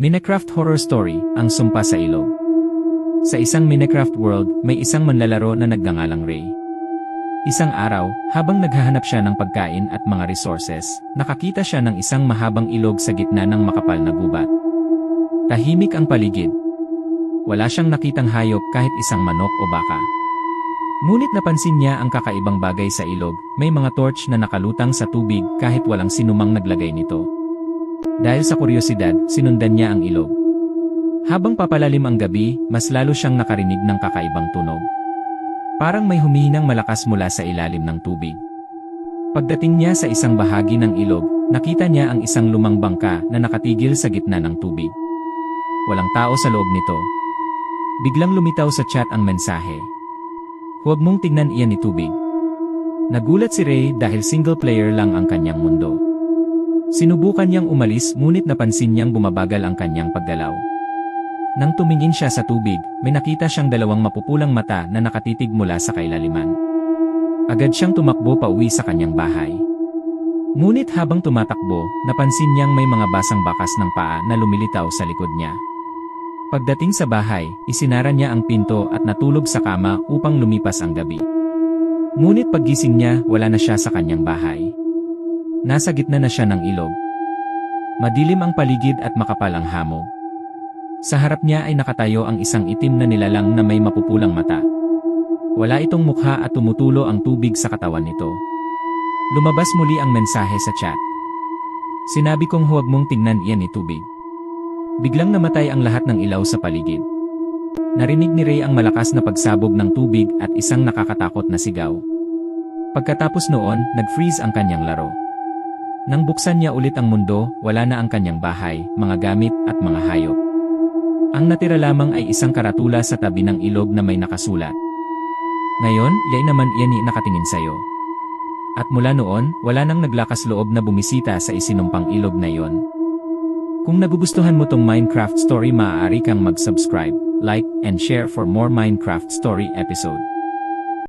Minecraft Horror Story, Ang Sumpa sa Ilog. Sa isang Minecraft world, may isang manlalaro na nagngangalang Ray. Isang araw, habang naghahanap siya ng pagkain at mga resources, nakakita siya ng isang mahabang ilog sa gitna ng makapal na gubat. Tahimik ang paligid. Wala siyang nakitang hayop kahit isang manok o baka. Ngunit napansin niya ang kakaibang bagay sa ilog, may mga torch na nakalutang sa tubig kahit walang sinumang naglagay nito. Dahil sa kuryosidad, sinundan niya ang ilog. Habang papalalim ang gabi, mas lalo siyang nakarinig ng kakaibang tunog. Parang may humihinang malakas mula sa ilalim ng tubig. Pagdating niya sa isang bahagi ng ilog, nakita niya ang isang lumang bangka na nakatigil sa gitna ng tubig. Walang tao sa loob nito. Biglang lumitaw sa chat ang mensahe. "Huwag mong tignan iyan ni tubig." Nagulat si Ray dahil single player lang ang kanyang mundo. Sinubukan niyang umalis ngunit napansin niyang bumabagal ang kanyang paggalaw. Nang tumingin siya sa tubig, may nakita siyang dalawang mapupulang mata na nakatitig mula sa kailaliman. Agad siyang tumakbo pauwi sa kanyang bahay. Ngunit habang tumatakbo, napansin niyang may mga basang bakas ng paa na lumilitaw sa likod niya. Pagdating sa bahay, isinara niya ang pinto at natulog sa kama upang lumipas ang gabi. Ngunit paggising niya, wala na siya sa kanyang bahay. Nasa gitna na siya ng ilog. Madilim ang paligid at makapal ang hamog. Sa harap niya ay nakatayo ang isang itim na nilalang na may mapupulang mata. Wala itong mukha at tumutulo ang tubig sa katawan nito. Lumabas muli ang mensahe sa chat. "Sinabi kong huwag mong tingnan iyan ni tubig." Biglang namatay ang lahat ng ilaw sa paligid. Narinig ni Ray ang malakas na pagsabog ng tubig at isang nakakatakot na sigaw. Pagkatapos noon, nag-freeze ang kanyang laro. Nang buksan niya ulit ang mundo, wala na ang kanyang bahay, mga gamit, at mga hayop. Ang natira lamang ay isang karatula sa tabi ng ilog na may nakasulat. "Ngayon, yay naman iyan ni nakatingin sa'yo." At mula noon, wala nang naglakas loob na bumisita sa isinumpang ilog na iyon. Kung nagugustuhan mo tong Minecraft story, maaari kang mag-subscribe, like, and share for more Minecraft story episode.